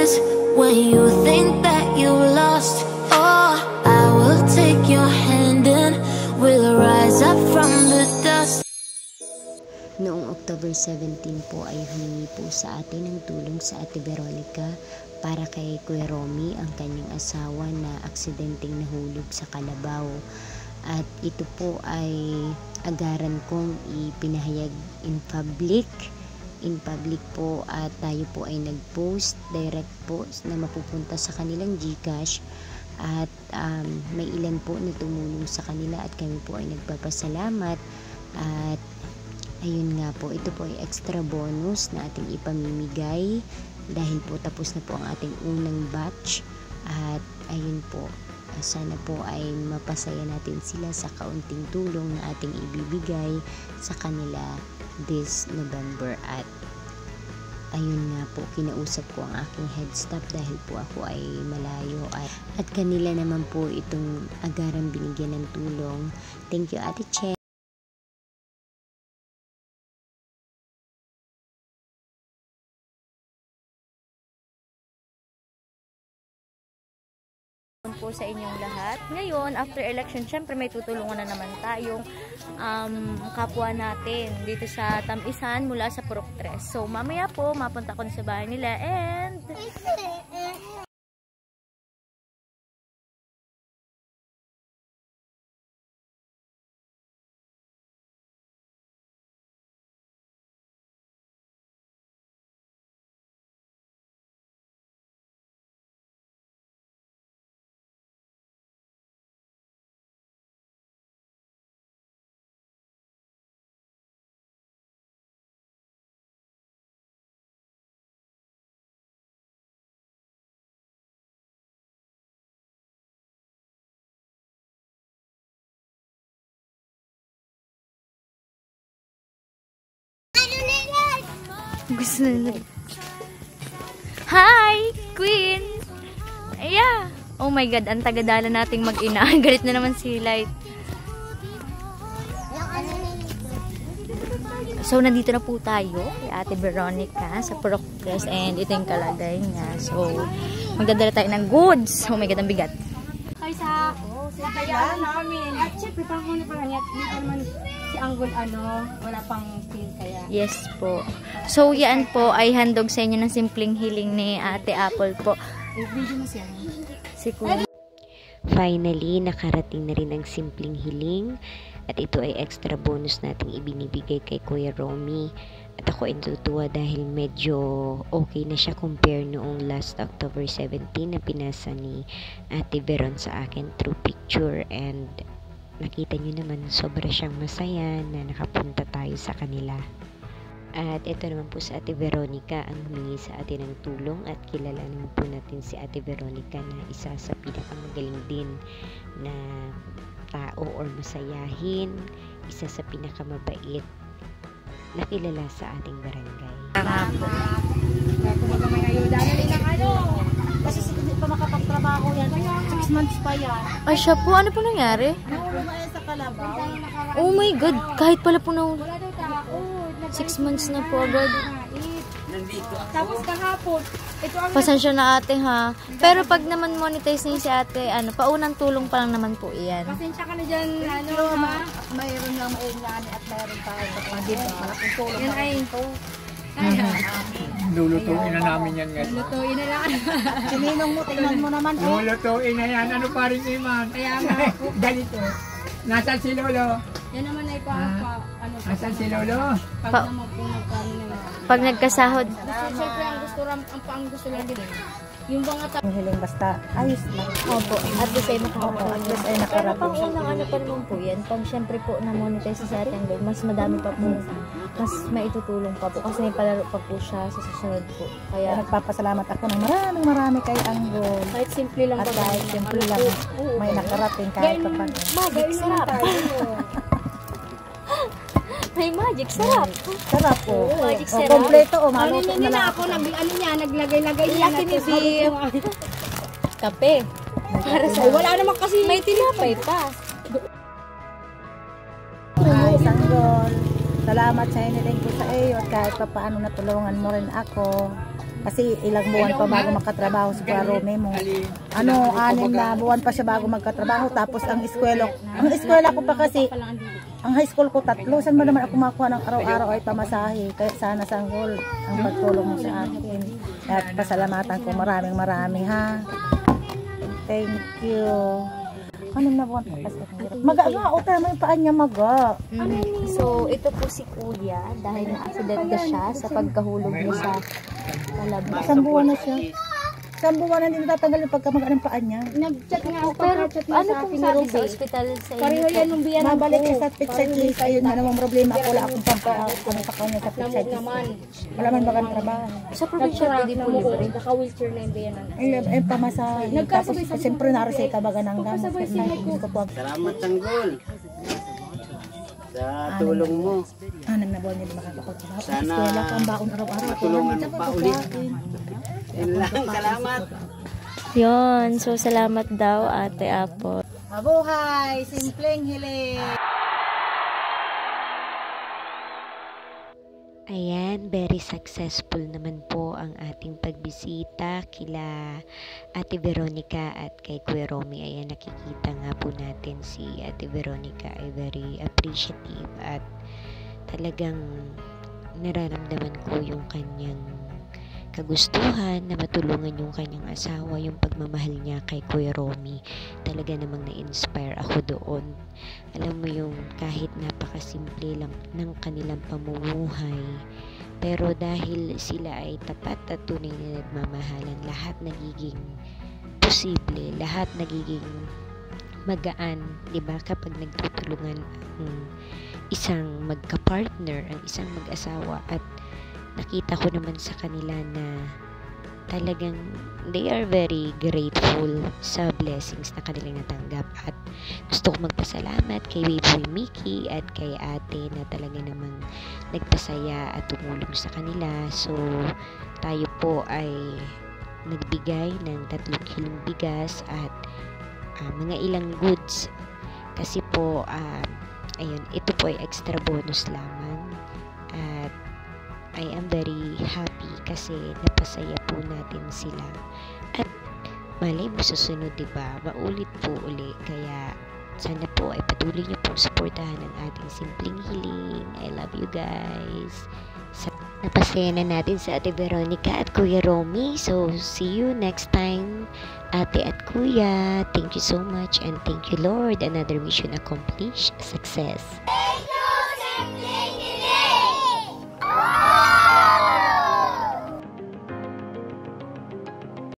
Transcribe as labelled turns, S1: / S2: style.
S1: chances when you think that you lost. Oh, I will take your hand and we'll rise up from the dust.
S2: Noong October 17 po ay humingi po sa atin ng tulong sa Ate Veronica para kay Kuya Romy, ang kanyang asawa na aksidenteng nahulog sa kalabaw. At ito po ay agaran kong ipinahayag in public po, at tayo po ay nag-post direct po na mapupunta sa kanilang GCash, at may ilan po na tumulong sa kanila at kami po ay nagpapasalamat. At ayun nga po, ito po ay extra bonus na ating ipamimigay dahil po tapos na po ang ating unang batch. At ayun po, sana po ay mapasaya natin sila sa kaunting tulong na ating ibibigay sa kanila this November. At ayun nga po, kinausap ko ang aking head staff dahil po ako ay malayo, at kanila naman po itong agarang binigyan ng tulong. Thank you, Ate Che.
S3: Po sa inyong lahat. Ngayon, after election, syempre may tutulungan na naman tayong kapwa natin dito sa Tamisan mula sa Purok 3. So, mamaya po, mapunta ko sa bahay nila and gusto na. Hi! Queen! Yeah! Oh my God, ang tagadala nating mag-ina. Galit na naman si Light. So, nandito na po tayo kay Ate Veronica sa Purok 3 and ito yung kalagay niya. So, magdadala tayo ng goods. Oh my God, ang bigat.
S4: Ay sa kaya namin. At syempre, parang muna pa ganyan. Hindi naman si Anggol wala pang feel kaya.
S3: Yes po. So, yan po ay handog sa inyo ng simpleng hiling ni Ate Apple po.
S4: I-video mo siya.
S3: Si Kuya.
S2: Finally, nakarating na rin ang simpleng hiling, at ito ay extra bonus nating ibinibigay kay Kuya Romy. At ako ay natutuwa dahil medyo okay na siya compare noong last October 17 na pinasa ni Ate Veron sa akin through picture, and nakita nyo naman sobra siyang masaya na nakapunta tayo sa kanila. At ito naman po sa Ate Veronica ang humingi sa atin ng tulong, at kilala naman po natin si Ate Veronica na isa sa pinakamagaling din na tao or masayahin, isa sa pinakamabait na kilala sa ating barangay.
S4: Kumbaga may ayuda na rin ng kasi hindi pa makapagtrabaho yan. 6 months pa yan.
S3: Ay, siya po. Ano po nangyari?
S4: Nahulog nga yan sa kalabaw.
S3: Oh my God. Kahit pala po na
S4: Wala daw tao.
S3: 6 months na po agad.
S4: Tapos kahapon, ito ang
S3: Pasensya na ate ha. Pero pag naman monetize niya si ate, paunang tulong pa lang naman po iyan.
S4: pasensya ka na dyan, mayroon lang maingani at mayroon tayo. Malaking tulong. Yan ay
S5: Lulutuin na namin yan ngayon.
S4: lutuin na lang. Sininong mo, tingnan mo naman.
S5: Lulutuin na yan. Ano pa rin, Iman?
S4: Kaya nga po.
S5: Ganito. Nasaan si Lolo?
S4: Yan naman ay
S5: Nasaan si Lolo?
S4: pag naman po nagkano na.
S3: Pag nagkasahod.
S4: Siyempre ang gusto lang din. Yung mga
S6: Hiling basta ayos lang.
S3: Opo. At the same time po.
S6: At least ay
S3: Pero
S6: nakarating.
S3: pang unang pa naman po yan. Pag syempre po na monetize sa ating goal, mas madami pa po. Mas maitutulong pa po. Kasi may palaro pa po siya sa susunod po.
S6: Kaya
S3: Kaya
S6: nagpapasalamat ako ng marami kay Anggol.
S4: kahit simple lang
S6: At dahil simple lang may nakarating kahit pa paano.
S3: magic sarap. May magic sarap.
S6: Sarap po.
S3: Magic
S6: O,
S3: sarap.
S6: kompleto o
S4: Ano
S6: maluto na lang
S4: ako, naglagay-lagay niya.
S3: Laki ni Bim. Kape. Para sa
S4: Wala naman kasi.
S3: may tinapay pa.
S6: Ay, Anggol. Salamat sa iniling ko sa iyo at kahit pa paano natulungan mo rin ako. Kasi ilang buwan pa bago magkatrabaho si Kuya Romy mo. 6 na buwan pa siya bago magkatrabaho. Tapos ang eskwela ko pa kasi, ang high school ko 3. Saan mo naman ako makuha ng araw-araw ay pamasahe. Kaya sana Sanggol ang pagtulong mo sa akin. At pasalamatan ko maraming ha. Thank you. Anong na buwan pa kasi? Maga-aga, tama yung paan niya maga.
S3: So, ito po si Kuya dahil na-accident na siya sa pagkahulog niya sa kalabas.
S6: Isang buwan na siya. Isang buwan na hindi natatanggal yung pagkamaga ng paan niya.
S4: Nag-chat nga ako,
S3: Pero
S4: chat niya
S3: ano
S4: sa
S3: pong
S4: akin ni
S3: sabi
S4: Ruby.
S3: sa ospital sa
S4: Pareho yan nung biyan
S6: Mabalik
S4: ko.
S6: siya sa pizza case. Ayun na namang problema. Ako wala akong pampakano sa kanya sa pizza
S4: Namog
S6: case.
S4: naman.
S6: Wala man bagang trabaho.
S3: Sa probinsya,
S4: Nag-truck
S3: pwede
S4: na
S3: po
S4: mo
S3: libre.
S4: naka-wheelchair na yung biyan.
S6: Ay, pamasahe. Tapos
S4: Nagkasabay-sabay
S6: siyempre nareseta baga ng gamot.
S4: Nagkasabay sila ko.
S7: Salamat Sanggol sa tulong mo.
S6: Anim na buwan niya makakapagtrabaho.
S7: Sana
S6: Eskwela ko ang baon araw-araw.
S7: matulungan mo pa ulit. Yun lang, salamat.
S3: Yun. So, salamat daw, Ate Apple.
S6: Mabuhay! Simpleng hiling!
S2: Ayan, very successful naman po ang ating pagbisita kila Ate Veronica at kay Kuya Romy. Ayan, nakikita nga po natin si Ate Veronica ay very appreciative at talagang nararamdaman ko yung kanyang kagustuhan na matulungan yung kanyang asawa, yung pagmamahal niya kay Kuya Romy. Talaga namang na-inspire ako doon. Alam mo yung kahit napakasimple lang ng kanilang pamumuhay, pero dahil sila ay tapat at tunay na nagmamahalan, lahat nagiging posible, lahat nagiging magaan, 'di ba? Kapag nagtutulungan ang isang magka-partner, ang isang mag-asawa, at nakita ko naman sa kanila na talagang they are very grateful sa blessings na kanilang natanggap. At gusto ko magpasalamat kay Baby Mickey at kay ate na talaga namang nagpasaya at tumulong sa kanila. So tayo po ay nagbigay ng 3 kilong bigas at mga ilang goods kasi po ayun, ito po ay extra bonus lamang. At I am very happy kasi napasaya po natin sila. At malay mo susunod, diba? Maulit po uli. Kaya sana po ay patuloy niyo pong suportahan ang ating simpleng hiling. I love you guys. Napasaya na natin sa Ate Veronica at Kuya Romy. So, see you next time, Ate at Kuya. Thank you so much and thank you, Lord. Another mission accomplished. Success.